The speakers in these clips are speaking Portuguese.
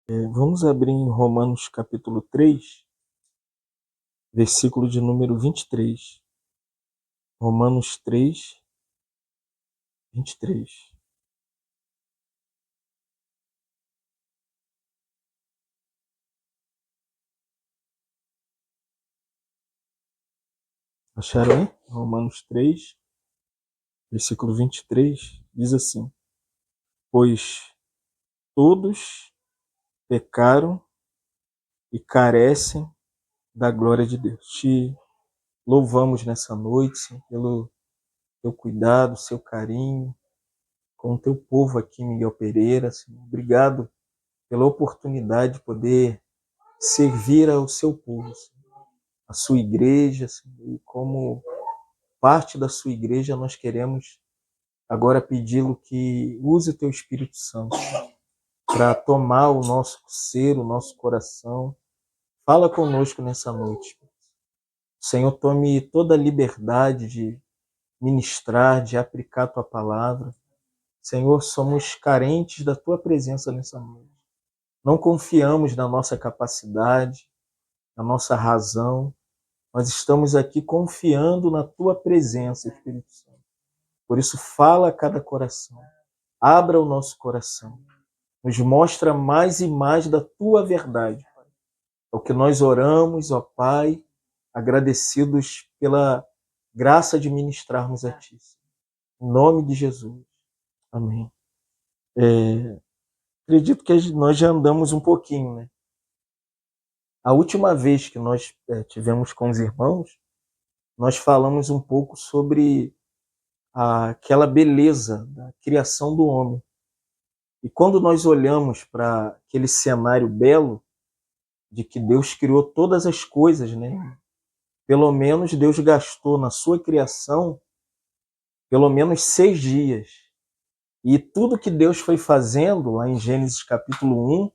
Vamos abrir em Romanos capítulo 3, versículo de número 23. Romanos 3, 23. Acharam aí? Romanos 3, versículo 23, diz assim: Pois todos pecaram e carecem da glória de Deus. Te louvamos nessa noite, Senhor, pelo teu cuidado, seu carinho com o teu povo aqui, Miguel Pereira. Senhor. Obrigado pela oportunidade de poder servir ao seu povo, Senhor, a sua igreja, Senhor, e como parte da sua igreja nós queremos agora pedi-lo que use o teu Espírito Santo para tomar o nosso ser, o nosso coração. Fala conosco nessa noite. Senhor, tome toda a liberdade de ministrar, de aplicar a tua palavra. Senhor, somos carentes da tua presença nessa noite. Não confiamos na nossa capacidade, na nossa razão. Nós estamos aqui confiando na tua presença, Espírito Santo. Por isso, fala a cada coração. Abra o nosso coração. Nos mostra mais e mais da tua verdade. É o que nós oramos, ó Pai, agradecidos pela graça de ministrarmos a Ti. Em nome de Jesus. Amém. Acredito que nós já andamos um pouquinho, né? A última vez que nós tivemos com os irmãos, nós falamos um pouco sobre aquela beleza da criação do homem. E quando nós olhamos para aquele cenário belo de que Deus criou todas as coisas, né? Pelo menos Deus gastou na sua criação pelo menos 6 dias. E tudo que Deus foi fazendo, lá em Gênesis capítulo 1,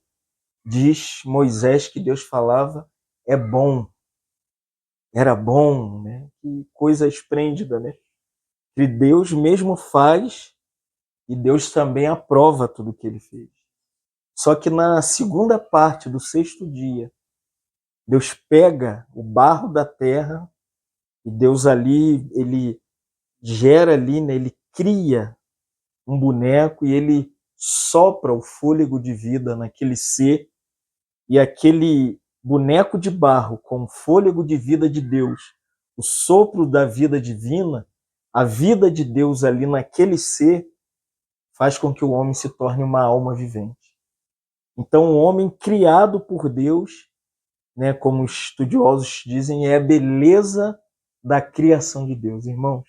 diz Moisés que Deus falava, é bom. Era bom, né? Que coisa esplêndida, né? Que Deus mesmo faz e Deus também aprova tudo que ele fez. Só que na segunda parte do 6º dia, Deus pega o barro da terra e Deus ali, ele gera ali, né? Ele cria um boneco e ele sopra o fôlego de vida naquele ser, e aquele boneco de barro com o fôlego de vida de Deus, o sopro da vida divina, a vida de Deus ali naquele ser, faz com que o homem se torne uma alma vivente. Então, o homem criado por Deus, né, como os estudiosos dizem, é a beleza da criação de Deus. Irmãos,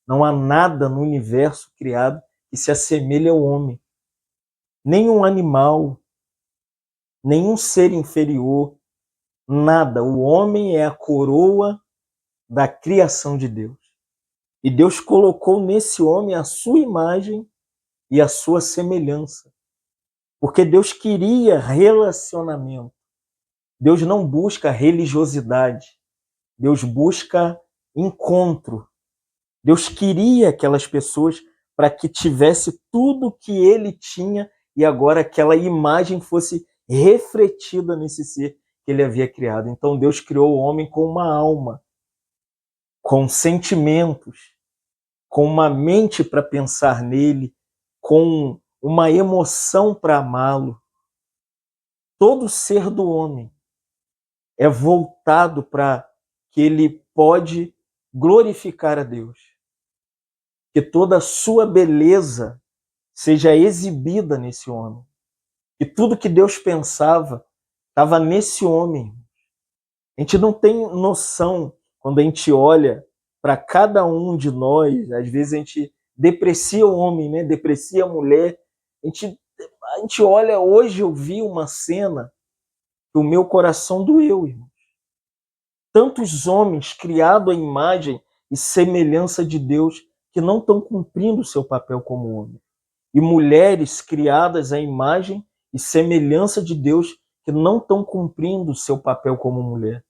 não há nada no universo criado que se assemelhe ao homem. Nenhum animal, nenhum ser inferior, nada. O homem é a coroa da criação de Deus. E Deus colocou nesse homem a sua imagem e a sua semelhança. Porque Deus queria relacionamento. Deus não busca religiosidade. Deus busca encontro. Deus queria aquelas pessoas para que tivesse tudo que ele tinha e agora aquela imagem fosse refletida nesse ser que ele havia criado. Então Deus criou o homem com uma alma, com sentimentos, com uma mente para pensar nele, com uma emoção para amá-lo. Todo ser do homem é voltado para que ele pode glorificar a Deus. Que toda a sua beleza seja exibida nesse homem. E tudo que Deus pensava estava nesse homem. A gente não tem noção, quando a gente olha para cada um de nós, às vezes a gente deprecia o homem, né? Deprecia a mulher. A gente olha, hoje eu vi uma cena que o meu coração doeu, irmão. Tantos homens criados à imagem e semelhança de Deus que não estão cumprindo o seu papel como homem. E mulheres criadas à imagem e semelhança de Deus que não estão cumprindo o seu papel como mulher.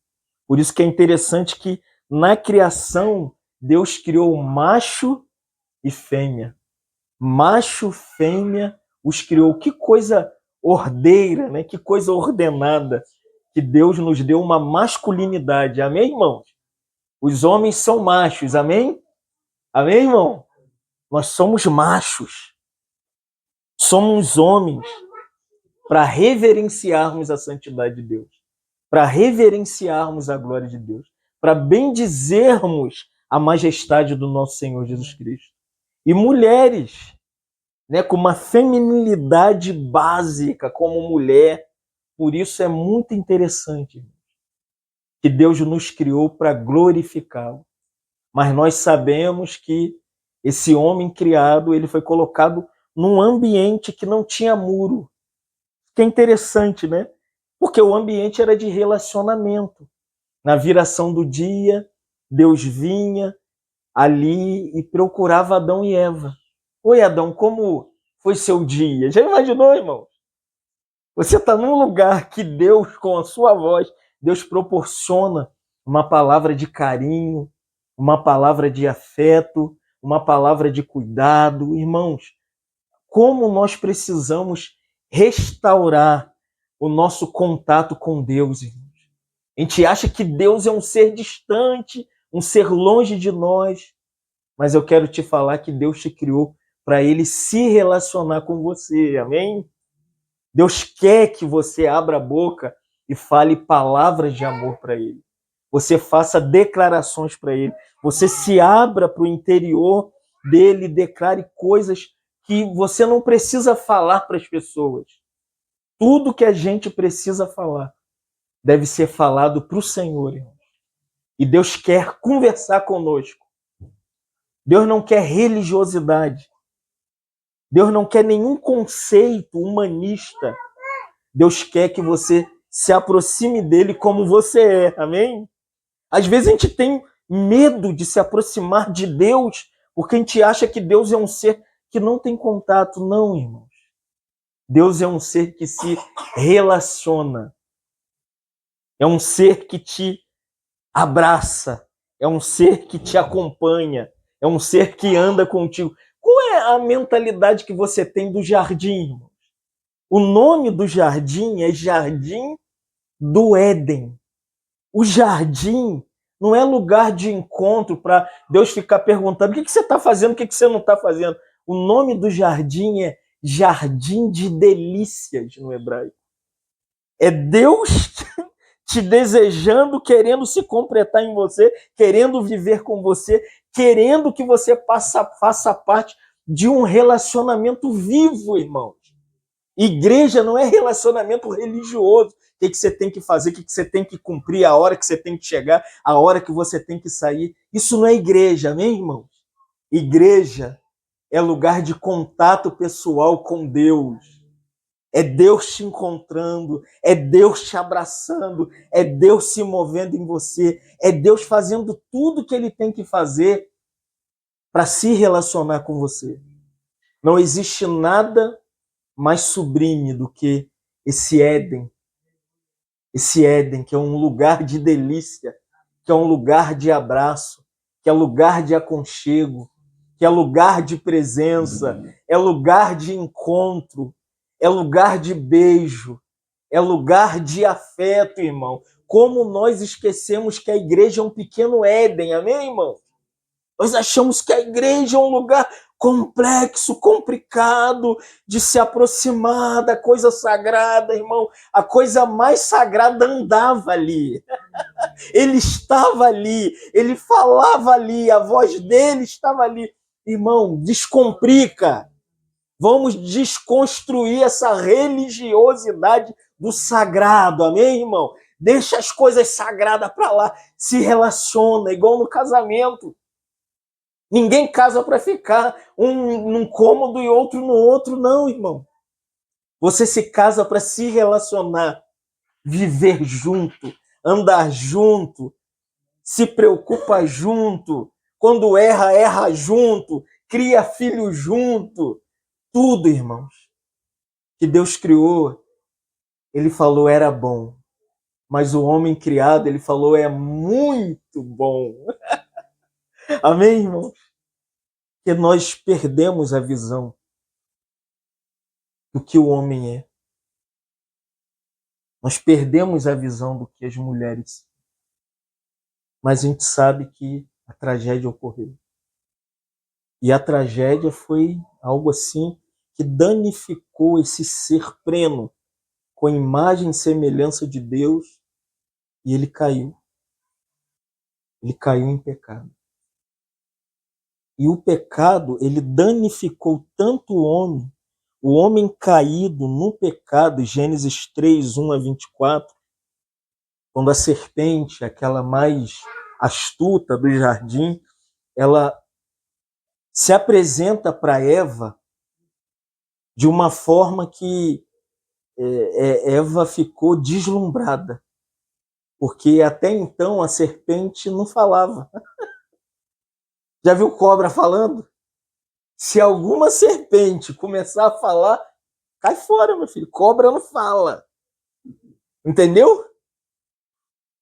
Por isso que é interessante que na criação Deus criou macho e fêmea. Macho, fêmea, os criou. Que coisa ordeira, né? Que coisa ordenada, que Deus nos deu uma masculinidade. Amém, irmãos? Os homens são machos, amém? Amém, irmão? Nós somos machos. Somos homens para reverenciarmos a santidade de Deus, para reverenciarmos a glória de Deus, para bendizermos a majestade do nosso Senhor Jesus Cristo. E mulheres, né, com uma feminilidade básica como mulher. Por isso é muito interessante que Deus nos criou para glorificá-lo. Mas nós sabemos que esse homem criado, ele foi colocado num ambiente que não tinha muro. Que é interessante, né? Porque o ambiente era de relacionamento. Na viração do dia, Deus vinha ali e procurava Adão e Eva. Oi, Adão, como foi seu dia? Já imaginou, irmão? Você está num lugar que Deus, com a sua voz, Deus proporciona uma palavra de carinho, uma palavra de afeto, uma palavra de cuidado. Irmãos, como nós precisamos restaurar o nosso contato com Deus, irmãos. A gente acha que Deus é um ser distante, um ser longe de nós, mas eu quero te falar que Deus te criou para ele se relacionar com você, amém? Deus quer que você abra a boca e fale palavras de amor para ele. Você faça declarações para ele. Você se abra para o interior dele, declare coisas que você não precisa falar para as pessoas. Tudo que a gente precisa falar deve ser falado para o Senhor, irmão. E Deus quer conversar conosco. Deus não quer religiosidade. Deus não quer nenhum conceito humanista. Deus quer que você se aproxime dele como você é, amém? Às vezes a gente tem medo de se aproximar de Deus porque a gente acha que Deus é um ser que não tem contato. Não, irmãos. Deus é um ser que se relaciona. É um ser que te abraça. É um ser que te acompanha. É um ser que anda contigo. Qual é a mentalidade que você tem do jardim, irmão? O nome do jardim é Jardim do Éden. O jardim não é lugar de encontro para Deus ficar perguntando o que você está fazendo, o que você não está fazendo. O nome do jardim é Jardim de Delícias no hebraico. É Deus te desejando, querendo se completar em você, querendo viver com você, querendo que você faça parte de um relacionamento vivo, irmãos. Igreja não é relacionamento religioso. O que você tem que fazer, o que você tem que cumprir, a hora que você tem que chegar, a hora que você tem que sair. Isso não é igreja, amém, irmãos? Igreja é lugar de contato pessoal com Deus. É Deus te encontrando, é Deus te abraçando, é Deus se movendo em você, é Deus fazendo tudo que Ele tem que fazer para se relacionar com você. Não existe nada mais sublime do que esse Éden que é um lugar de delícia, que é um lugar de abraço, que é lugar de aconchego, que é lugar de presença, é lugar de encontro, é lugar de beijo, é lugar de afeto, irmão. Como nós esquecemos que a igreja é um pequeno Éden, amém, irmão? Nós achamos que a igreja é um lugar complexo, complicado de se aproximar da coisa sagrada, irmão. A coisa mais sagrada andava ali. Ele estava ali, ele falava ali, a voz dele estava ali. Irmão, descomplica. Vamos desconstruir essa religiosidade do sagrado, amém, irmão? Deixa as coisas sagradas para lá, se relaciona, igual no casamento. Ninguém casa para ficar um num cômodo e outro no outro, não, irmão. Você se casa para se relacionar, viver junto, andar junto, se preocupa junto, quando erra, erra junto, cria filho junto. Tudo, irmãos, que Deus criou, ele falou era bom. Mas o homem criado, ele falou é muito bom. Amém, irmãos? Que nós perdemos a visão do que o homem é. Nós perdemos a visão do que as mulheres são. Mas a gente sabe que a tragédia ocorreu. E a tragédia foi algo assim que danificou esse ser pleno, com imagem e semelhança de Deus, e ele caiu. Ele caiu em pecado. E o pecado, ele danificou tanto o homem caído no pecado, Gênesis 3, 1 a 24, quando a serpente, aquela mais astuta do jardim, ela se apresenta para Eva de uma forma que Eva ficou deslumbrada, porque até então a serpente não falava. Já viu cobra falando? Se alguma serpente começar a falar, cai fora, meu filho. Cobra não fala. Entendeu?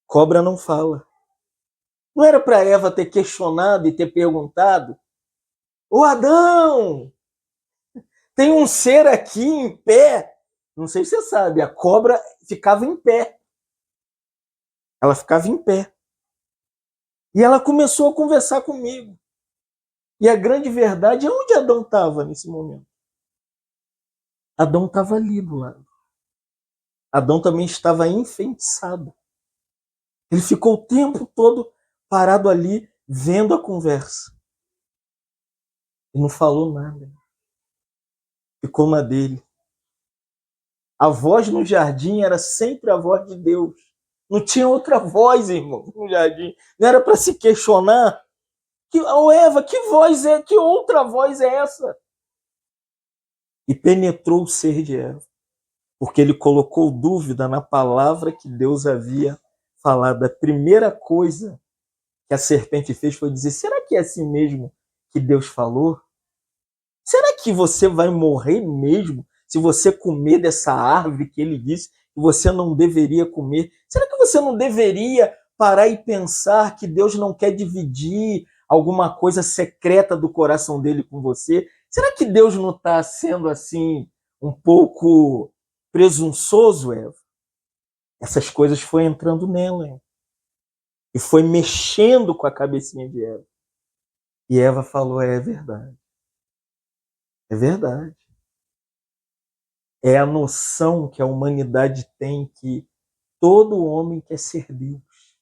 Cobra não fala. Não era para Eva ter questionado e ter perguntado: Ô Adão, tem um ser aqui em pé. Não sei se você sabe, a cobra ficava em pé. Ela ficava em pé. E ela começou a conversar comigo. E a grande verdade é onde Adão estava nesse momento. Adão estava ali do lado. Adão também estava enfeitiçado. Ele ficou o tempo todo parado ali, vendo a conversa. E não falou nada. Ficou na dele. A voz no jardim era sempre a voz de Deus. Não tinha outra voz, irmão, no jardim. Não era para se questionar. Eva, que voz é? Que outra voz é essa? E penetrou o ser de Eva. Porque ele colocou dúvida na palavra que Deus havia falado. A primeira coisa que a serpente fez foi dizer: será que é assim mesmo que Deus falou? Será que você vai morrer mesmo se você comer dessa árvore que ele disse que você não deveria comer? Será que você não deveria parar e pensar que Deus não quer dividir alguma coisa secreta do coração dele com você? Será que Deus não está sendo assim um pouco presunçoso, Eva? Essas coisas foram entrando nela, Eva, e foi mexendo com a cabecinha de Eva. E Eva falou: é verdade. É verdade. É a noção que a humanidade tem que todo homem quer ser Deus.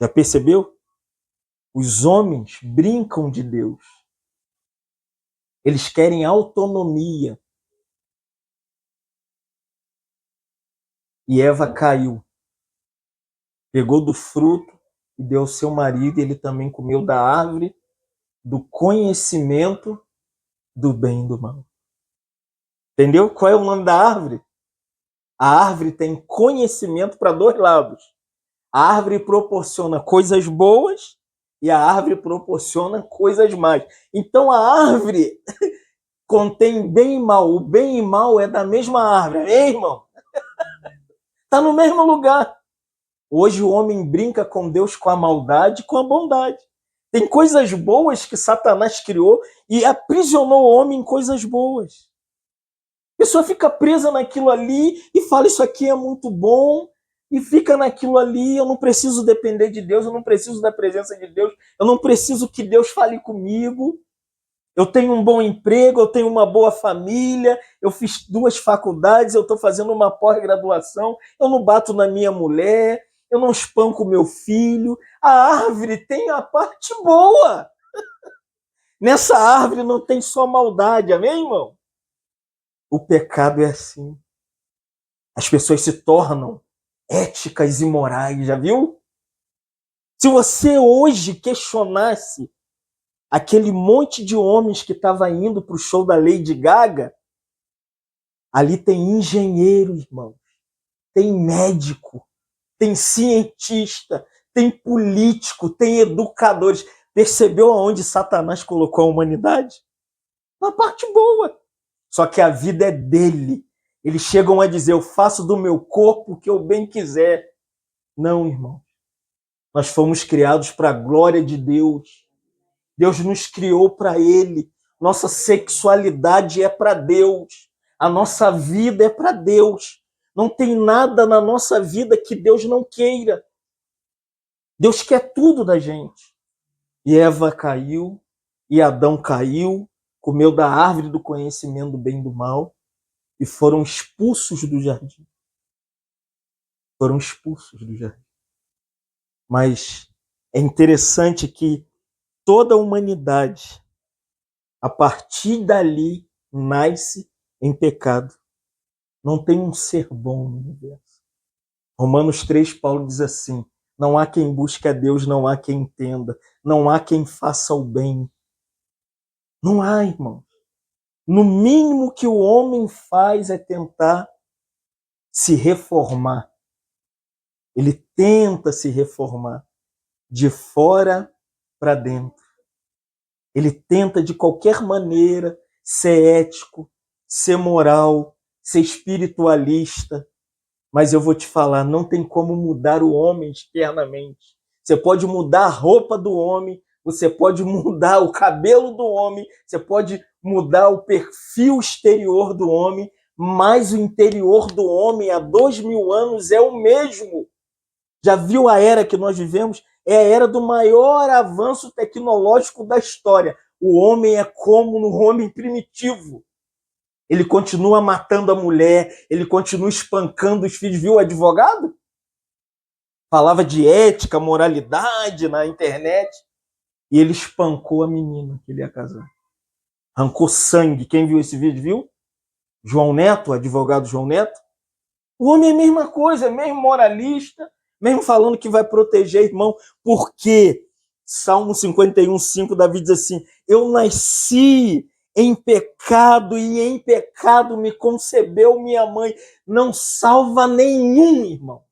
Já percebeu? Os homens brincam de Deus. Eles querem autonomia. E Eva caiu. Pegou do fruto e deu ao seu marido, e ele também comeu da árvore do conhecimento do bem e do mal. Entendeu? Qual é o nome da árvore? A árvore tem conhecimento para dois lados. A árvore proporciona coisas boas e a árvore proporciona coisas más. Então a árvore contém bem e mal. O bem e mal é da mesma árvore. Ei, irmão? Está no mesmo lugar. Hoje o homem brinca com Deus com a maldade e com a bondade. Tem coisas boas que Satanás criou e aprisionou o homem em coisas boas. A pessoa fica presa naquilo ali e fala: isso aqui é muito bom, e fica naquilo ali. Eu não preciso depender de Deus, eu não preciso da presença de Deus, eu não preciso que Deus fale comigo. Eu tenho um bom emprego, eu tenho uma boa família, eu fiz 2 faculdades, eu estou fazendo uma pós-graduação, eu não bato na minha mulher, eu não espanco meu filho. A árvore tem a parte boa. Nessa árvore não tem só maldade, amém, irmão? O pecado é assim. As pessoas se tornam éticas e morais, já viu? Se você hoje questionasse aquele monte de homens que estava indo para o show da Lady Gaga, ali tem engenheiro, irmão, tem médico, tem cientista, tem político, tem educadores. Percebeu aonde Satanás colocou a humanidade? Na parte boa. Só que a vida é dele. Eles chegam a dizer: eu faço do meu corpo o que eu bem quiser. Não, irmão. Nós fomos criados para a glória de Deus. Deus nos criou para Ele. Nossa sexualidade é para Deus. A nossa vida é para Deus. Não tem nada na nossa vida que Deus não queira. Deus quer tudo da gente. E Eva caiu, e Adão caiu, comeu da árvore do conhecimento do bem e do mal, e foram expulsos do jardim. Foram expulsos do jardim. Mas é interessante que toda a humanidade, a partir dali, nasce em pecado. Não tem um ser bom no universo. Romanos 3, Paulo diz assim: não há quem busque a Deus, não há quem entenda, não há quem faça o bem. Não há, irmão. No mínimo que o homem faz é tentar se reformar. Ele tenta se reformar de fora para dentro. Ele tenta de qualquer maneira ser ético, ser moral, ser espiritualista. Mas eu vou te falar, não tem como mudar o homem externamente. Você pode mudar a roupa do homem, você pode mudar o cabelo do homem, você pode mudar o perfil exterior do homem, mas o interior do homem há 2000 anos é o mesmo. Já viu a era que nós vivemos? É a era do maior avanço tecnológico da história. O homem é como no homem primitivo. Ele continua matando a mulher, ele continua espancando os filhos. Viu o advogado? Falava de ética, moralidade na internet. E ele espancou a menina que ele ia casar. Arrancou sangue. Quem viu esse vídeo, viu? João Neto, o advogado João Neto. O homem é a mesma coisa, mesmo moralista, mesmo falando que vai proteger irmão, porque Salmo 51:5, Davi diz assim: eu nasci em pecado e em pecado me concebeu minha mãe. Não salva nenhum, irmão.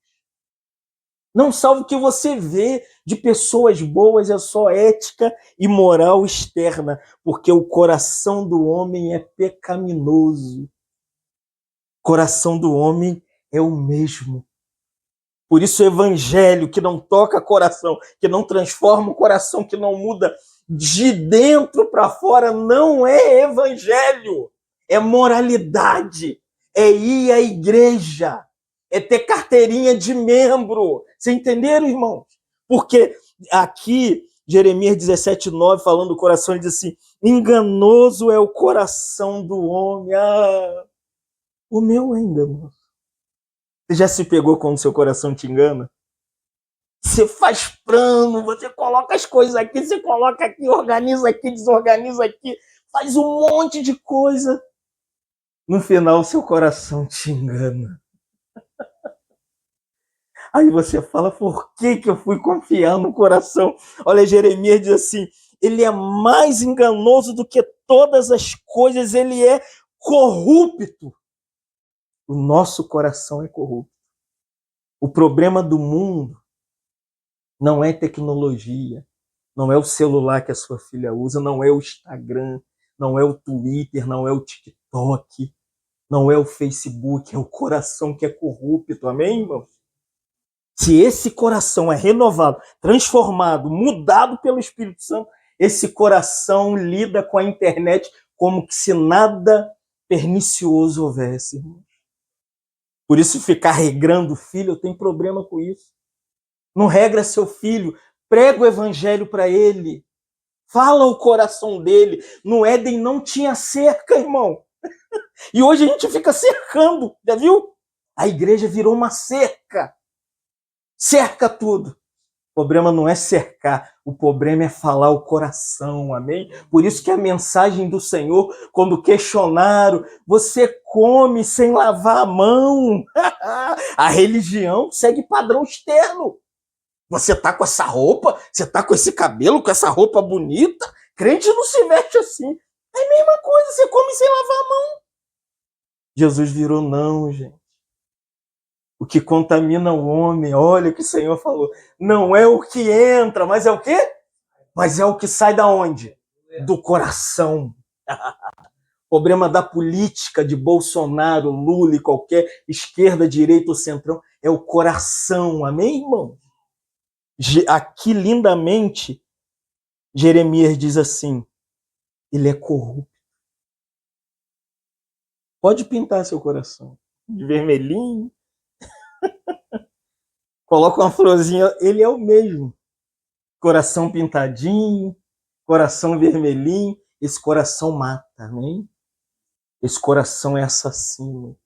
Não salva o que você vê de pessoas boas, é só ética e moral externa, porque o coração do homem é pecaminoso. O coração do homem é o mesmo. Por isso o evangelho que não toca coração, que não transforma o coração, que não muda de dentro para fora, não é evangelho. É moralidade. É ir à igreja. É ter carteirinha de membro. Vocês entenderam, irmãos? Porque aqui, Jeremias 17:9, falando do coração, ele diz assim: enganoso é o coração do homem. Ah, o meu ainda, irmão. Você já se pegou quando seu coração te engana? Você faz plano, você coloca as coisas aqui, você coloca aqui, organiza aqui, desorganiza aqui, faz um monte de coisa. No final, seu coração te engana. Aí você fala, por que eu fui confiar no coração? Olha, Jeremias diz assim, ele é mais enganoso do que todas as coisas, ele é corrupto. O nosso coração é corrupto. O problema do mundo não é tecnologia, não é o celular que a sua filha usa, não é o Instagram, não é o Twitter, não é o TikTok, não é o Facebook, é o coração que é corrupto, amém, irmão? Se esse coração é renovado, transformado, mudado pelo Espírito Santo, esse coração lida com a internet como se nada pernicioso houvesse, irmão. Por isso ficar regrando o filho, eu tenho problema com isso. Não regra seu filho, prega o evangelho para ele. Fala o coração dele. No Éden não tinha cerca, irmão. E hoje a gente fica cercando, já viu? A igreja virou uma cerca. Cerca tudo. O problema não é cercar, o problema é falar o coração, amém? Por isso que a mensagem do Senhor, quando questionaram, você come sem lavar a mão. A religião segue padrão externo. Você tá com essa roupa, você tá com esse cabelo, com essa roupa bonita, crente não se veste assim. É a mesma coisa, você come sem lavar a mão. Jesus virou não, gente. O que contamina o homem, olha o que o Senhor falou, não é o que entra, mas é o quê? Mas é o que sai da onde? Do coração. O problema da política de Bolsonaro, Lula e qualquer esquerda, direita ou centrão é o coração, amém, irmão? Aqui, lindamente, Jeremias diz assim, ele é corrupto. Pode pintar seu coração de vermelhinho, coloca uma florzinha, ele é o mesmo. Coração pintadinho, coração vermelhinho, esse coração mata, amém? Esse coração é assassino,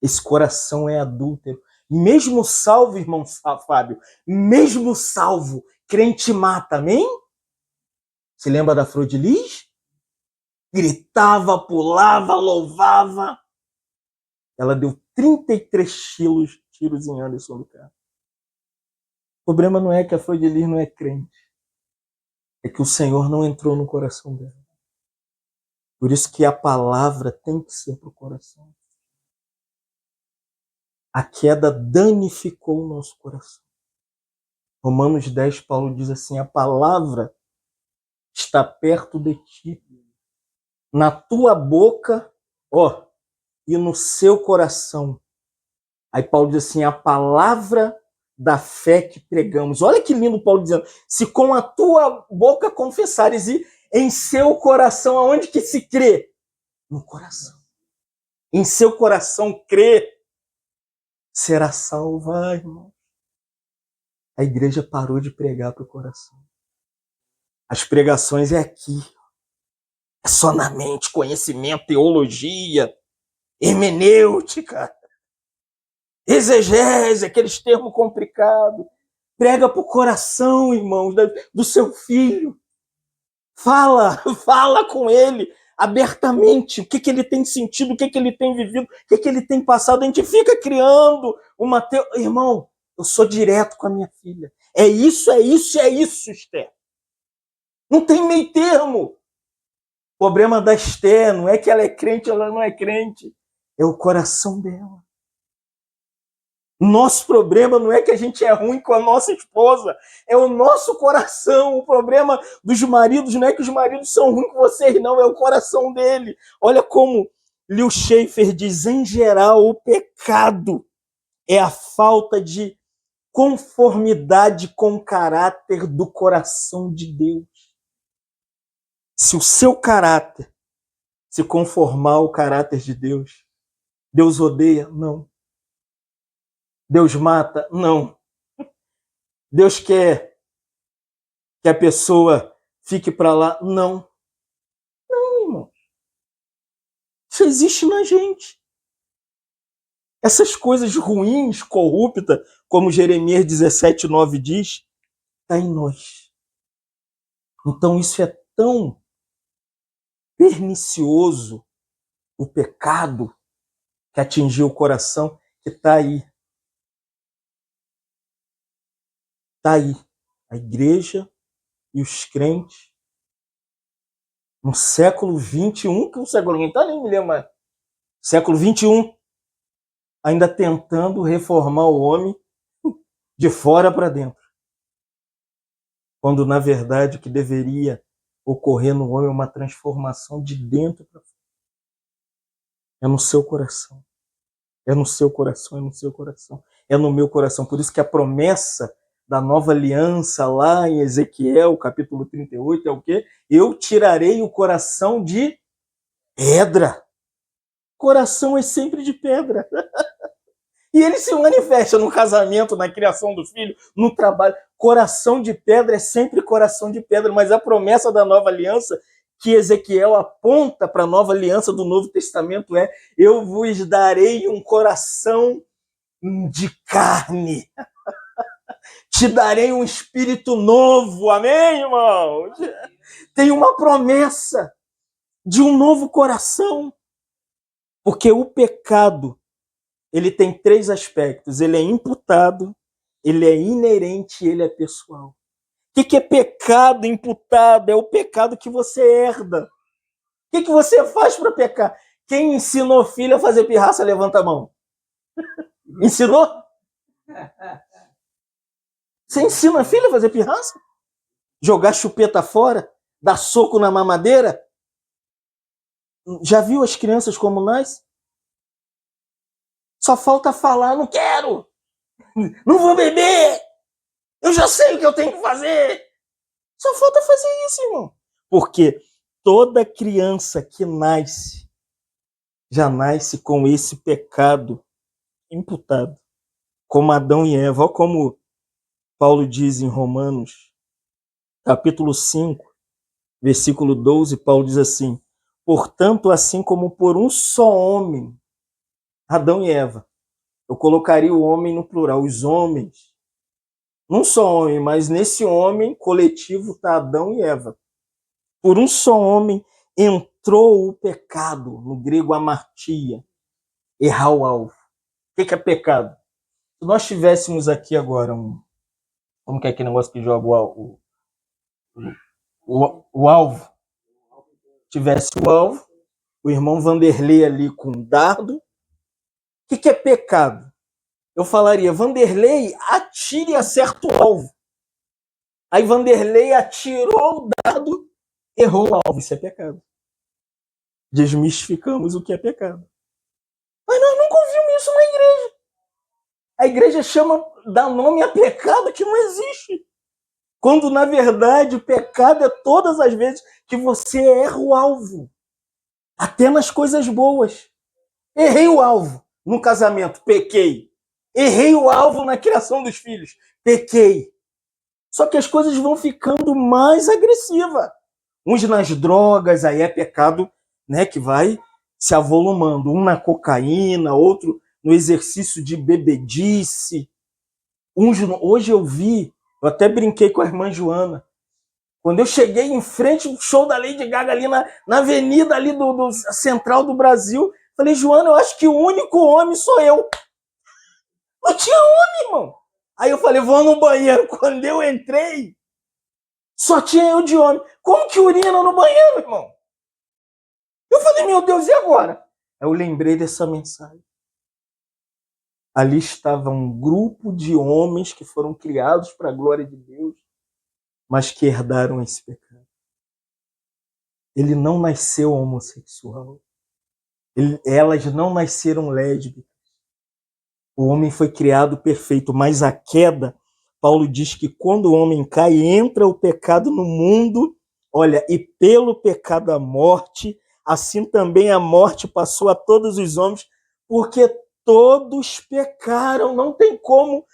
esse coração é adúltero. Mesmo salvo, irmão Fábio, mesmo salvo, crente mata, amém? Se lembra da Flor de Lis? Gritava, pulava, louvava. Ela deu 33 tiros em Anderson do carro. O problema não é que a Flor de Lis não é crente. É que o Senhor não entrou no coração dela. Por isso que a palavra tem que ser para o coração. A queda danificou o nosso coração. Romanos 10, Paulo diz assim, a palavra está perto de ti, na tua boca, ó, e no seu coração. Aí Paulo diz assim, a palavra da fé que pregamos. Olha que lindo Paulo dizendo, se com a tua boca confessares e em seu coração, aonde que se crê? No coração. Em seu coração crê, será salvo. Ai, irmão. A igreja parou de pregar para o coração. As pregações é aqui. É só na mente, conhecimento, teologia, hermenêutica, exegese, aqueles termos complicados. Prega para o coração, irmãos, do seu filho. Fala com ele abertamente o que ele tem sentido, o que ele tem vivido, o que ele tem passado. A gente fica criando uma... Irmão, eu sou direto com a minha filha. É isso, Esther. Não tem meio termo. O problema da Esther não é que ela é crente ou ela não é crente. É o coração dela. Nosso problema não é que a gente é ruim com a nossa esposa, é o nosso coração. O problema dos maridos não é que os maridos são ruins com vocês, não, é o coração dele. Olha como Leo Schaefer diz, em geral, o pecado é a falta de conformidade com o caráter do coração de Deus. Se o seu caráter se conformar ao caráter de Deus, Deus odeia? Não. Deus mata? Não. Deus quer que a pessoa fique para lá? Não. Não, irmão. Isso existe na gente. Essas coisas ruins, corruptas, como Jeremias 17:9 diz, está em nós. Então isso é tão pernicioso, o pecado que atingiu o coração, que está aí. Está aí. A igreja e os crentes no século XXI, que o século XX nem me lembro mais. Século XXI, ainda tentando reformar o homem de fora para dentro. Quando, na verdade, o que deveria ocorrer no homem é uma transformação de dentro para fora. É no seu coração. É no seu coração, é no seu coração. É no meu coração. Por isso que a promessa da nova aliança lá em Ezequiel, capítulo 38, é o quê? Eu tirarei o coração de pedra. Coração é sempre de pedra. E ele se manifesta no casamento, na criação do filho, no trabalho. Coração de pedra é sempre coração de pedra, mas a promessa da nova aliança que Ezequiel aponta para a nova aliança do Novo Testamento é: eu vos darei um coração de carne. Te darei um espírito novo. Amém, irmãos? Tem uma promessa de um novo coração. Porque o pecado, ele tem 3 aspectos. Ele é imputado, ele é inerente e ele é pessoal. O que é pecado imputado? É o pecado que você herda. O que você faz para pecar? Quem ensinou filho a fazer pirraça, levanta a mão. Ensinou? Você ensina a filha a fazer pirraça? Jogar chupeta fora? Dar soco na mamadeira? Já viu as crianças como nascem? Só falta falar, não quero! Não vou beber! Eu já sei o que eu tenho que fazer! Só falta fazer isso, irmão. Porque toda criança que nasce, já nasce com esse pecado imputado. como Adão e Eva. Olha como Paulo diz em Romanos, capítulo 5, versículo 12, Paulo diz assim: portanto, assim como por um só homem, Adão e Eva, eu colocaria o homem no plural, os homens, não só homem, mas nesse homem coletivo está Adão e Eva. Por um só homem entrou o pecado, no grego amartia, errar o alvo. O que é pecado? Se nós tivéssemos aqui agora como que é aquele negócio que joga o alvo? Tivesse o alvo, o irmão Vanderlei ali com um dardo. O que é pecado? Eu falaria, Vanderlei, atire e acerta o alvo. Aí Vanderlei atirou o dardo, errou o alvo. Isso é pecado. Desmistificamos o que é pecado. Mas nós nunca ouvimos isso na igreja. A igreja dá nome a pecado que não existe. Quando, na verdade, o pecado é todas as vezes que você erra o alvo. Até nas coisas boas. Errei o alvo no casamento, pequei. Errei o alvo na criação dos filhos, pequei. Só que as coisas vão ficando mais agressivas. Uns nas drogas, aí é pecado, né, que vai se avolumando. Um na cocaína, outro no exercício de bebedice. Hoje eu até brinquei com a irmã Joana. Quando eu cheguei em frente ao show da Lady Gaga ali na avenida ali do central do Brasil, falei, Joana, eu acho que o único homem sou eu. Não tinha homem, irmão. Aí eu falei, vou no banheiro. Quando eu entrei, só tinha eu de homem. Como que urina no banheiro, irmão? Eu falei, meu Deus, e agora? Eu lembrei dessa mensagem. Ali estava um grupo de homens que foram criados para a glória de Deus, mas que herdaram esse pecado. Ele não nasceu homossexual. Elas não nasceram lésbicas. O homem foi criado perfeito, mas a queda, Paulo diz que quando o homem cai, entra o pecado no mundo, olha, e pelo pecado a morte, assim também a morte passou a todos os homens, porque todos pecaram. Não tem como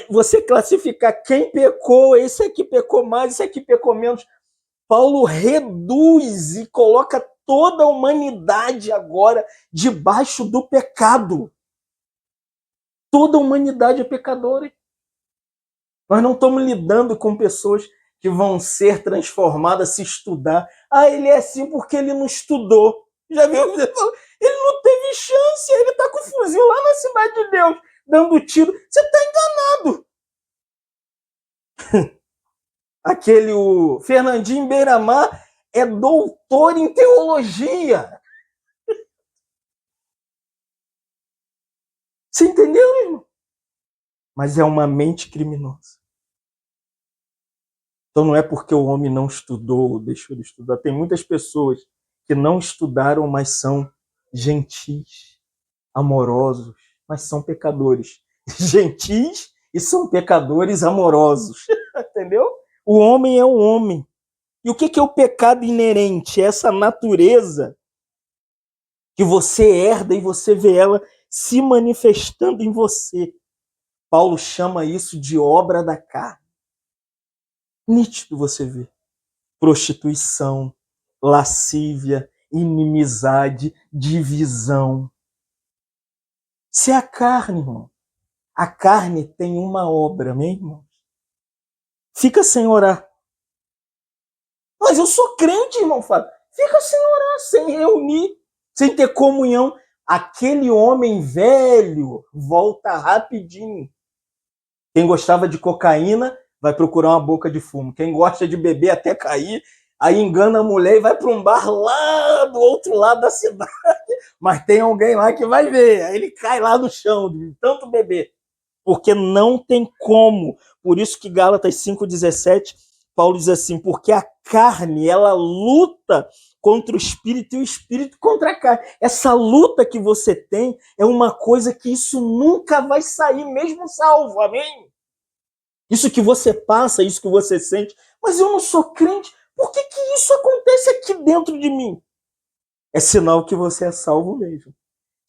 você classificar quem pecou, esse aqui pecou mais, esse aqui pecou menos. Paulo reduz e coloca toda a humanidade agora debaixo do pecado. Toda a humanidade é pecadora. Nós não estamos lidando com pessoas que vão ser transformadas se estudar. Ah, ele é assim porque ele não estudou. Já viu? Ele não teve chance, ele está com o fuzil lá na Cidade de Deus, dando tiro. Você está enganado. O Fernandinho Beiramar é doutor em teologia. Você entendeu, irmão? Mas é uma mente criminosa. Então não é porque o homem não estudou ou deixou de estudar. Tem muitas pessoas que não estudaram, mas são gentis, amorosos, mas são pecadores. Gentis e são pecadores amorosos. Entendeu? O homem é o homem. E o que é o pecado inerente? Essa natureza que você herda e você vê ela se manifestando em você. Paulo chama isso de obra da carne. Nítido você vê. Prostituição, lascívia, inimizade, divisão. Se é a carne, irmão. A carne tem uma obra, meu irmão. Fica sem orar. Mas eu sou crente, irmão Fábio. Fica sem orar, sem reunir, sem ter comunhão. Aquele homem velho volta rapidinho. Quem gostava de cocaína vai procurar uma boca de fumo. Quem gosta de beber até cair, aí engana a mulher e vai para um bar lá do outro lado da cidade. Mas tem alguém lá que vai ver. Aí ele cai lá no chão de tanto beber. Porque não tem como. Por isso que Gálatas 5,17, Paulo diz assim, porque a carne, ela luta contra o espírito e o espírito contra a carne. Essa luta que você tem é uma coisa que isso nunca vai sair, mesmo salvo, amém? Isso que você passa, isso que você sente, mas eu não sou crente, por que isso acontece aqui dentro de mim? É sinal que você é salvo mesmo.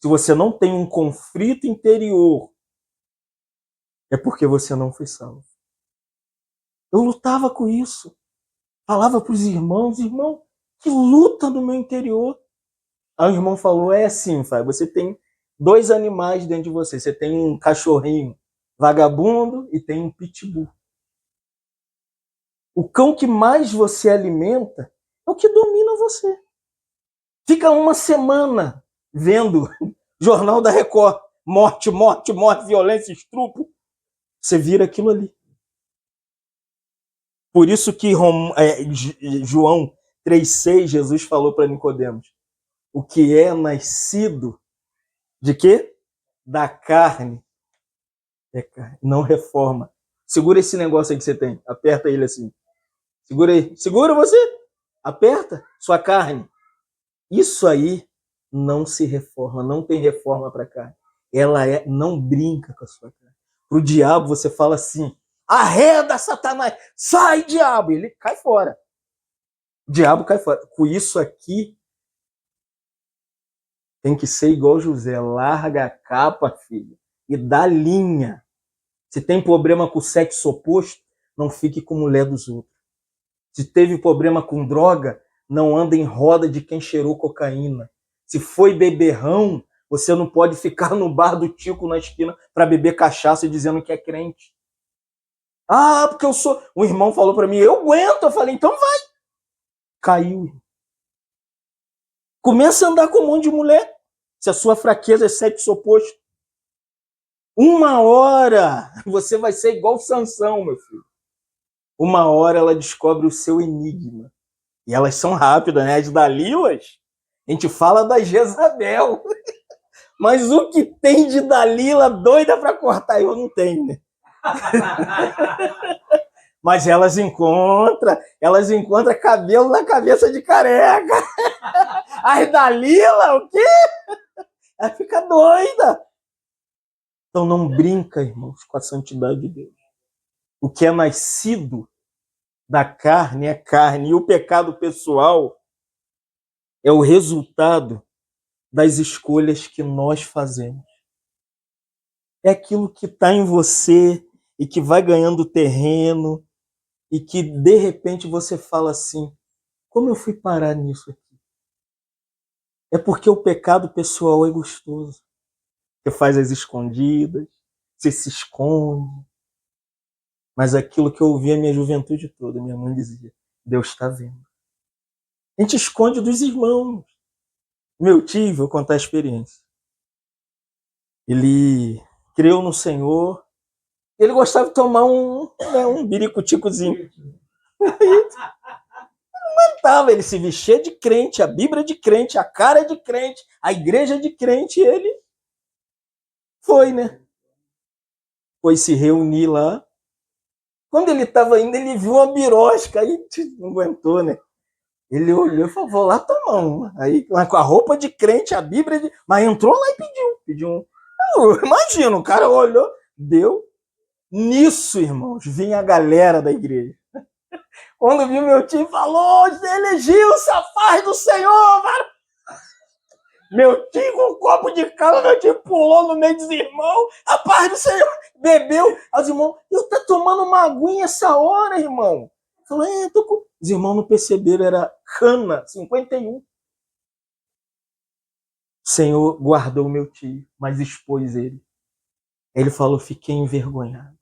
Se você não tem um conflito interior é porque você não foi salvo. Eu lutava com isso. Falava para os irmãos, irmão, que luta no meu interior. Aí o irmão falou, é assim, Fábio, você tem 2 animais dentro de você. Você tem um cachorrinho vagabundo e tem um pitbull. O cão que mais você alimenta é o que domina você. Fica uma semana vendo Jornal da Record, morte, morte, morte, violência, estupro. Você vira aquilo ali. Por isso que João 3,6, Jesus falou para Nicodemos, o que é nascido de quê? Da carne é carne, não reforma. Segura esse negócio aí que você tem, aperta ele assim. Segura aí. Segura você. Aperta sua carne. Isso aí não se reforma, não tem reforma para carne. Ela não brinca com a sua carne. Pro diabo você fala assim: arreda, Satanás, sai, diabo. Ele cai fora. O diabo cai fora. Com isso aqui, tem que ser igual José. Larga a capa, filho, e dá linha. Se tem problema com o sexo oposto, não fique com mulher dos outros. Se teve problema com droga, não anda em roda de quem cheirou cocaína. Se foi beberrão, você não pode ficar no bar do Tico na esquina para beber cachaça dizendo que é crente. Ah, porque eu sou... Um irmão falou para mim, eu aguento. Eu falei, então vai. Caiu. Começa a andar com um monte de mulher. Se a sua fraqueza é sexo oposto. 1 hora você vai ser igual Sansão, meu filho. 1 hora ela descobre o seu enigma. E elas são rápidas, né? As Dalilas, a gente fala da Jezabel. Mas o que tem de Dalila doida para cortar, eu não tenho, né? Mas elas encontram cabelo na cabeça de careca. As Dalila, o quê? Ela fica doida. Então não brinca, irmãos, com a santidade de Deus. O que é nascido da carne é carne. E o pecado pessoal é o resultado das escolhas que nós fazemos. É aquilo que está em você e que vai ganhando terreno e que, de repente, você fala assim, como eu fui parar nisso aqui? É porque o pecado pessoal é gostoso. Você faz as escondidas, você se esconde. Mas aquilo que eu ouvi a minha juventude toda, minha mãe dizia, Deus está vendo. A gente esconde dos irmãos. Meu tio, vou contar a experiência. Ele creu no Senhor. Ele gostava de tomar um biricuticozinho. Ele se vestia de crente, a Bíblia de crente, a cara de crente, a igreja de crente, e ele foi, né? Foi se reunir lá. Quando ele estava indo, ele viu uma birosca, aí não aguentou, né? Ele olhou e falou, vou lá tomar uma. Aí, com a roupa de crente, a Bíblia de... Mas entrou lá e pediu um. Imagina, o cara olhou, deu. Nisso, irmãos, vinha a galera da igreja. Quando viu meu tio, falou, elegeu-se a paz do Senhor, mano. Meu tio com um copo de cana, meu tio pulou no meio dos irmãos, a paz do Senhor, bebeu. Os irmãos, eu tô tomando uma aguinha essa hora, irmão. Falou, tô com... Os irmãos não perceberam, era cana, 51. O Senhor guardou meu tio, mas expôs ele. Ele falou, fiquei envergonhado.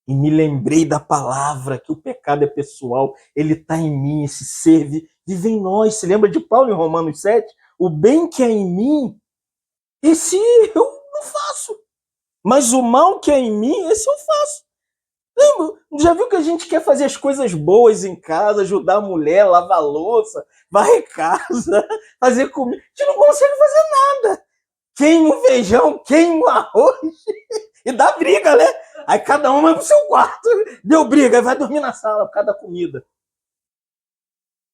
E me lembrei da palavra, que o pecado é pessoal, ele está em mim, esse ser vive em nós. Se lembra de Paulo em Romanos 7? O bem que é em mim, esse eu não faço. Mas o mal que é em mim, esse eu faço. Lembra? Já viu que a gente quer fazer as coisas boas em casa, ajudar a mulher, lavar louça, varrer casa, fazer comida? A gente não consegue fazer nada. Queima o feijão, queima o arroz e dá briga, né? Aí cada um vai pro seu quarto, deu briga, aí vai dormir na sala por causa da comida.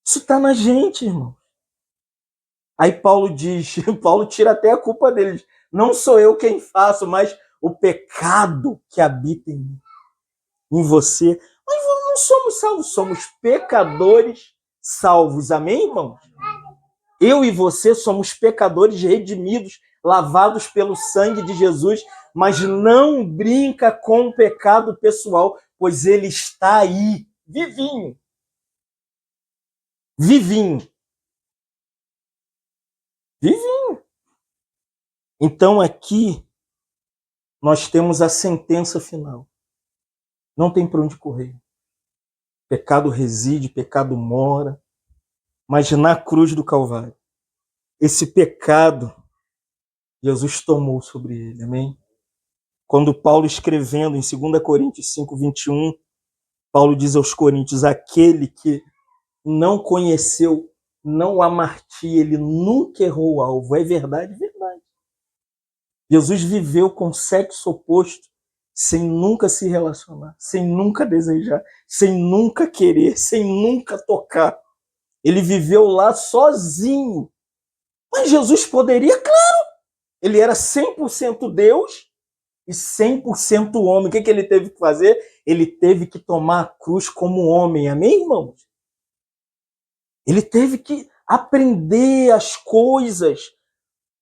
Isso tá na gente, irmão. Aí Paulo diz, Paulo tira até a culpa deles. Não sou eu quem faço, mas o pecado que habita em mim, em você. Mas não somos salvos, somos pecadores salvos. Amém, irmão? Eu e você somos pecadores redimidos lavados pelo sangue de Jesus, mas não brinca com o pecado pessoal, pois ele está aí, vivinho. Vivinho. Vivinho. Então aqui nós temos a sentença final. Não tem para onde correr. Pecado reside, pecado mora, mas na cruz do Calvário, esse pecado Jesus tomou sobre ele, amém? Quando Paulo escrevendo em 2 Coríntios 5, 21, Paulo diz aos Coríntios, aquele que não conheceu, não amartia, ele nunca errou o alvo. É verdade, verdade. Jesus viveu com sexo oposto, sem nunca se relacionar, sem nunca desejar, sem nunca querer, sem nunca tocar. Ele viveu lá sozinho. Mas Jesus poderia, claro. Ele era 100% Deus e 100% homem. O que ele teve que fazer? Ele teve que tomar a cruz como homem. Amém, irmãos? Ele teve que aprender as coisas,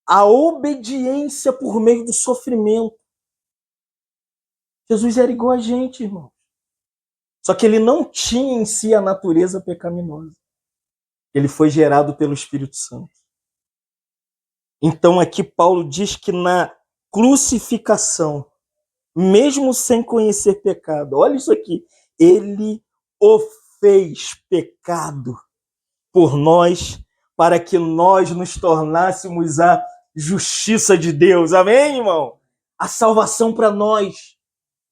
a obediência por meio do sofrimento. Jesus era igual a gente, irmão. Só que ele não tinha em si a natureza pecaminosa. Ele foi gerado pelo Espírito Santo. Então aqui Paulo diz que na crucificação, mesmo sem conhecer pecado, olha isso aqui, ele o fez pecado por nós, para que nós nos tornássemos a justiça de Deus. Amém, irmão? A salvação para nós,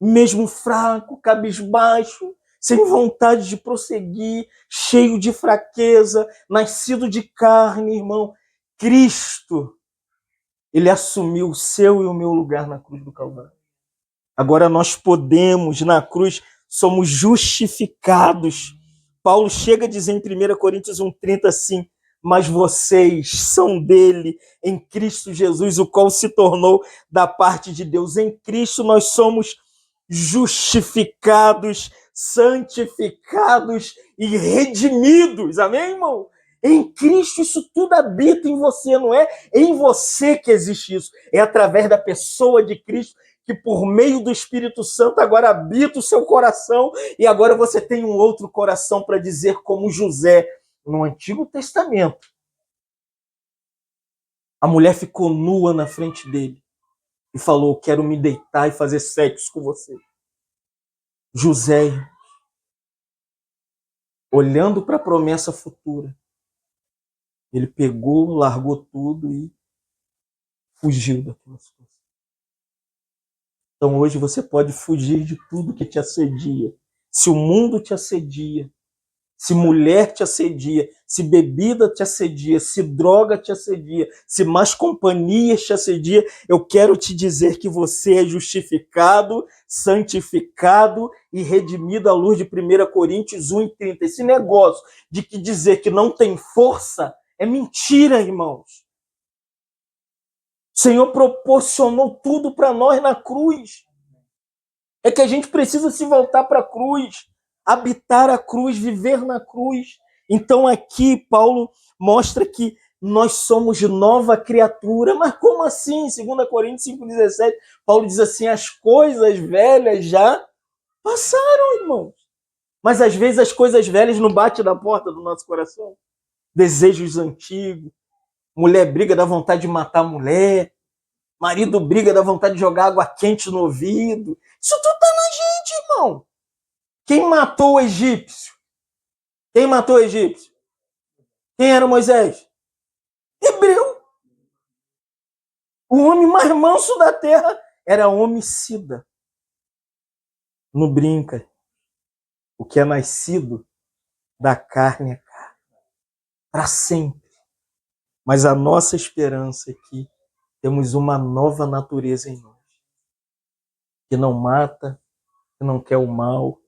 mesmo fraco, cabisbaixo, sem vontade de prosseguir, cheio de fraqueza, nascido de carne, irmão, Cristo, ele assumiu o seu e o meu lugar na cruz do Calvário. Agora nós podemos, na cruz, somos justificados. Paulo chega a dizer em 1 Coríntios 1,30 assim, mas vocês são dele, em Cristo Jesus, o qual se tornou da parte de Deus. Em Cristo nós somos justificados, santificados e redimidos. Amém, irmão? Em Cristo isso tudo habita em você, não é em você que existe isso. É através da pessoa de Cristo que por meio do Espírito Santo agora habita o seu coração e agora você tem um outro coração para dizer como José no Antigo Testamento. A mulher ficou nua na frente dele e falou, quero me deitar e fazer sexo com você. José, olhando para a promessa futura, ele pegou, largou tudo e fugiu daquela situação. Então hoje você pode fugir de tudo que te assedia. Se o mundo te assedia, se mulher te assedia, se bebida te assedia, se droga te assedia, se más companhias te assedia, eu quero te dizer que você é justificado, santificado e redimido à luz de 1 Coríntios 1,30. Esse negócio de que dizer que não tem força é mentira, irmãos. O Senhor proporcionou tudo para nós na cruz. É que a gente precisa se voltar para a cruz, habitar a cruz, viver na cruz. Então aqui Paulo mostra que nós somos nova criatura. Mas como assim? 2 Coríntios 5,17, Paulo diz assim, as coisas velhas já passaram, irmãos. Mas às vezes as coisas velhas não batem na porta do nosso coração. Desejos antigos, mulher briga, dá vontade de matar a mulher, marido briga, dá vontade de jogar água quente no ouvido. Isso tudo está na gente, irmão. Quem matou o egípcio? Quem matou o egípcio? Quem era Moisés? Hebreu. O homem mais manso da terra era homicida. Não brinca. O que é nascido da carne é carne. Para sempre. Mas a nossa esperança é que temos uma nova natureza em nós. Que não mata, que não quer o mal,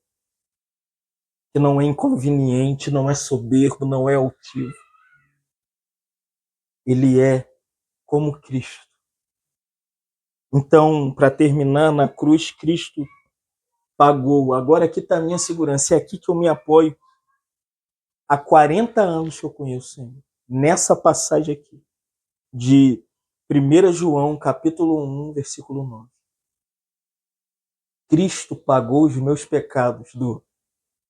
que não é inconveniente, não é soberbo, não é altivo. Ele é como Cristo. Então, para terminar, na cruz, Cristo pagou. Agora aqui está a minha segurança. É aqui que eu me apoio. Há 40 anos que eu conheço o Senhor. Nessa passagem aqui. De 1 João, capítulo 1, versículo 9. Cristo pagou os meus pecados do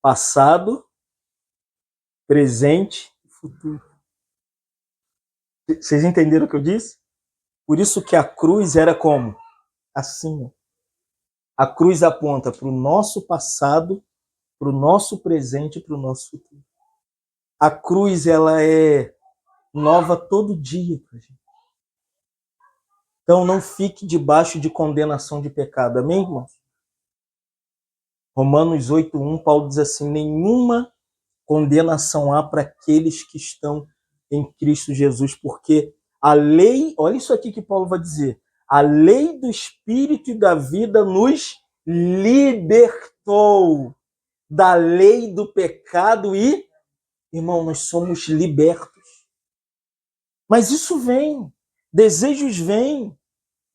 passado, presente e futuro. Vocês entenderam o que eu disse? Por isso que a cruz era como? Assim. A cruz aponta para o nosso passado, para o nosso presente e para o nosso futuro. A cruz, ela é nova todo dia pra gente. Então não fique debaixo de condenação de pecado. Amém, irmãos? Romanos 8:1, Paulo diz assim: nenhuma condenação há para aqueles que estão em Cristo Jesus, porque a lei, olha isso aqui que Paulo vai dizer, a lei do Espírito e da vida nos libertou da lei do pecado e, irmão, nós somos libertos. Mas isso vem, desejos vêm,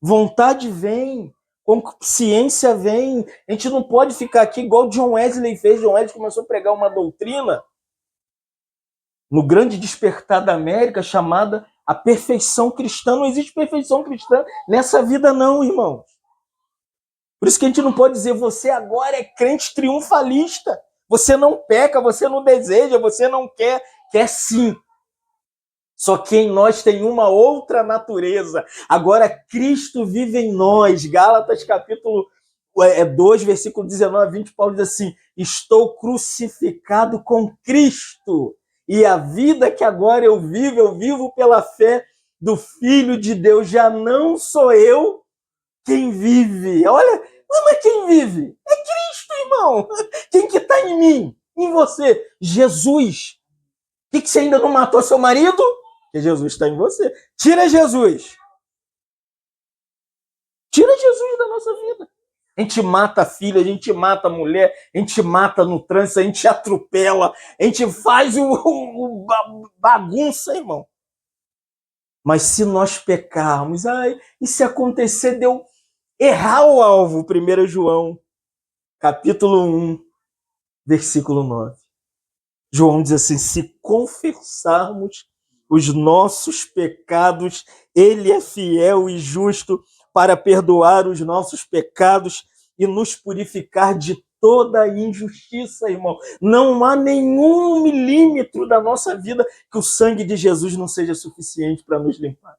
vontade vem, consciência vem. A gente não pode ficar aqui igual John Wesley fez. John Wesley começou a pregar uma doutrina no grande despertar da América chamada a perfeição cristã. Não existe perfeição cristã nessa vida não, irmãos. Por isso que a gente não pode dizer você agora é crente triunfalista. Você não peca, você não deseja, você não quer. Quer sim. Só que em nós tem uma outra natureza. Agora Cristo vive em nós. Gálatas capítulo 2, versículo 19 a 20, Paulo diz assim: estou crucificado com Cristo. E a vida que agora eu vivo pela fé do Filho de Deus. Já não sou eu quem vive. Olha, mas quem vive? É Cristo, irmão. Quem que está em mim? Em você? Jesus. Por que você ainda não matou seu marido? Porque Jesus está em você. Tira Jesus. Tira Jesus da nossa vida. A gente mata a filha, a gente mata a mulher, a gente mata no trânsito, a gente atropela, a gente faz o bagunça, irmão. Mas se nós pecarmos, e se acontecer de eu errar o alvo? 1 João, capítulo 1, versículo 9. João diz assim: se confessarmos os nossos pecados, ele é fiel e justo para perdoar os nossos pecados e nos purificar de toda injustiça, irmão. Não há nenhum milímetro da nossa vida que o sangue de Jesus não seja suficiente para nos limpar.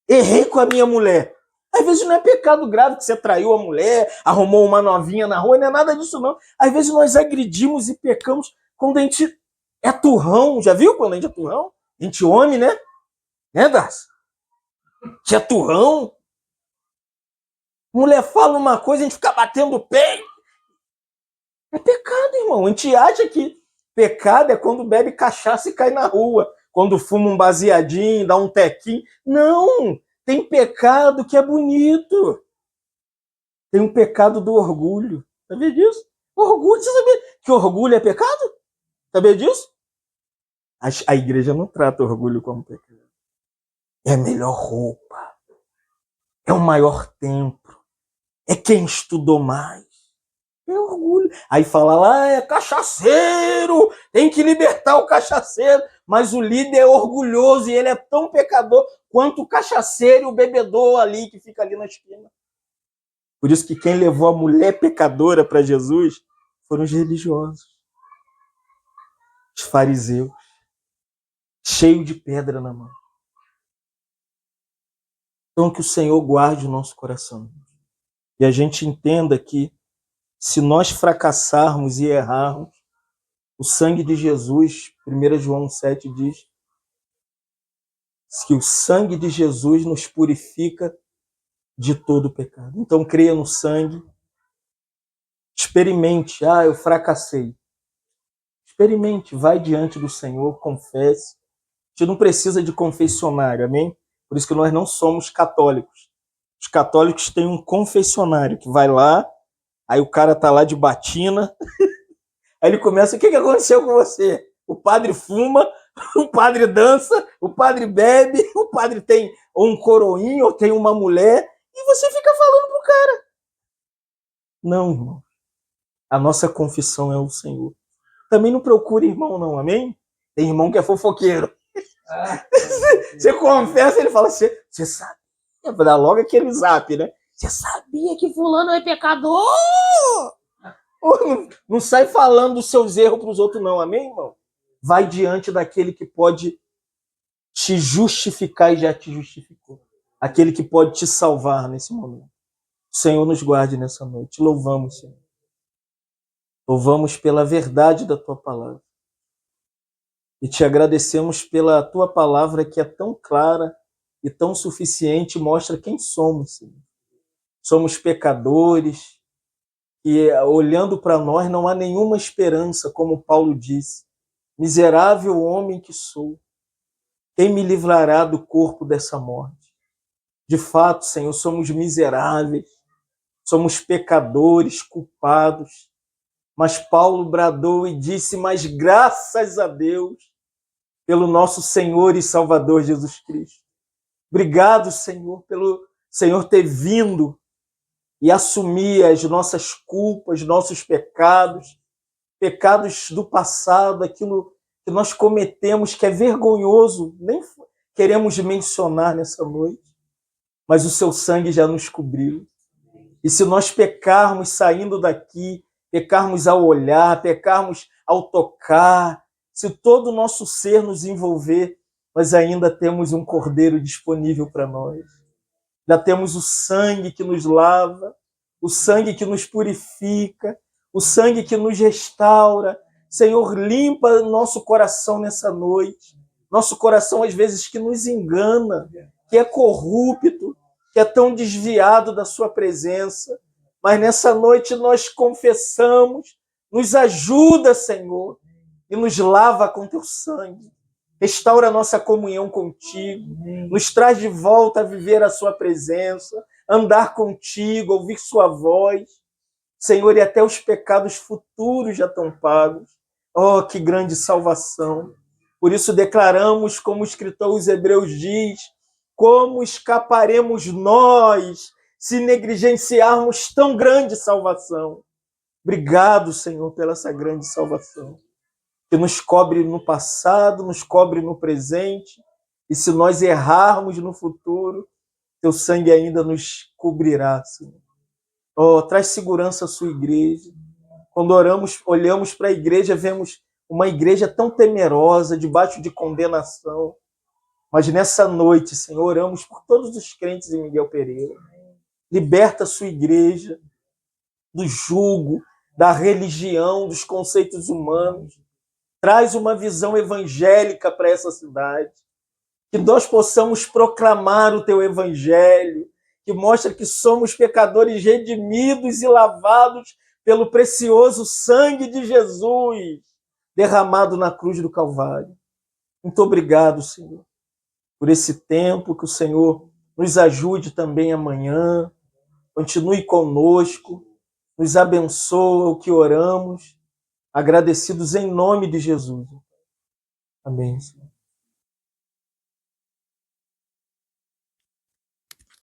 Errei com a minha mulher. Às vezes não é pecado grave que você traiu a mulher, arrumou uma novinha na rua, não é nada disso não. Às vezes nós agredimos e pecamos quando a gente é turrão. Já viu quando a gente é turrão? A gente homem, né? Né, Darcy? A gente é turrão. Mulher fala uma coisa, a gente fica batendo o pé. É pecado, irmão. A gente acha que pecado é quando bebe cachaça e cai na rua. Quando fuma um baseadinho, dá um tequinho. Não! Tem pecado que é bonito. Tem um pecado do orgulho. Sabia disso? Orgulho, você sabia que orgulho é pecado? Sabia disso? A igreja não trata orgulho como pecado. É a melhor roupa. É o maior templo. É quem estudou mais. É orgulho. Aí fala lá, é cachaceiro, tem que libertar o cachaceiro. Mas o líder é orgulhoso e ele é tão pecador quanto o cachaceiro e o bebedor ali que fica ali na esquina. Por isso que quem levou a mulher pecadora para Jesus foram os religiosos, os fariseus, cheios de pedra na mão. Então que o Senhor guarde o nosso coração. E a gente entenda que se nós fracassarmos e errarmos, o sangue de Jesus, 1 João 7 diz que o sangue de Jesus nos purifica de todo o pecado. Então creia no sangue, experimente, eu fracassei. Experimente, vai diante do Senhor, confesse. A gente não precisa de confessionário, amém? Por isso que nós não somos católicos. Os católicos têm um confessionário que vai lá, aí o cara tá lá de batina, aí ele começa: o que aconteceu com você? O padre fuma, o padre dança, o padre bebe, o padre tem ou um coroinho, ou tem uma mulher, e você fica falando pro cara. Não, irmão. A nossa confissão é o Senhor. Também não procure irmão, não, amém? Tem irmão que é fofoqueiro. Você confessa, ele fala, você sabia? Dá logo aquele zap, né? Você sabia que fulano é pecador? Não sai falando dos seus erros para os outros, não, amém, irmão? Vai diante daquele que pode te justificar e já te justificou. Aquele que pode te salvar nesse momento. O Senhor nos guarde nessa noite. Louvamos, Senhor. Louvamos pela verdade da tua palavra. E te agradecemos pela tua palavra que é tão clara e tão suficiente, mostra quem somos, Senhor. Somos pecadores e olhando para nós não há nenhuma esperança, como Paulo disse. Miserável homem que sou, quem me livrará do corpo dessa morte? De fato, Senhor, somos miseráveis, somos pecadores, culpados. Mas Paulo bradou e disse, mas graças a Deus pelo nosso Senhor e Salvador Jesus Cristo. Obrigado, Senhor, pelo Senhor ter vindo e assumir as nossas culpas, nossos pecados, pecados do passado, aquilo que nós cometemos que é vergonhoso, nem queremos mencionar nessa noite, mas o seu sangue já nos cobriu. E se nós pecarmos saindo daqui, pecarmos ao olhar, pecarmos ao tocar, se todo o nosso ser nos envolver, nós ainda temos um cordeiro disponível para nós. Já temos o sangue que nos lava, o sangue que nos purifica, o sangue que nos restaura. Senhor, limpa nosso coração nessa noite. Nosso coração, às vezes, que nos engana, que é corrupto, que é tão desviado da sua presença. Mas nessa noite nós confessamos, nos ajuda, Senhor, e nos lava com teu sangue. Restaura a nossa comunhão contigo, nos traz de volta a viver a sua presença, andar contigo, ouvir sua voz. Senhor, e até os pecados futuros já estão pagos. Oh, que grande salvação! Por isso declaramos, como o escritor aos Hebreus diz, como escaparemos nós se negligenciarmos tão grande salvação. Obrigado, Senhor, pela essa grande salvação, que nos cobre no passado, nos cobre no presente, e se nós errarmos no futuro, teu sangue ainda nos cobrirá, Senhor. Oh, traz segurança à sua igreja. Quando oramos, olhamos para a igreja, vemos uma igreja tão temerosa, debaixo de condenação. Mas nessa noite, Senhor, oramos por todos os crentes em Miguel Pereira. Liberta a sua igreja do jugo, da religião, dos conceitos humanos. Traz uma visão evangélica para essa cidade. Que nós possamos proclamar o teu evangelho, que mostra que somos pecadores redimidos e lavados pelo precioso sangue de Jesus, derramado na cruz do Calvário. Muito obrigado, Senhor, por esse tempo, que o Senhor nos ajude também amanhã, continue conosco, nos abençoa o que oramos, agradecidos em nome de Jesus. Amém, Senhor.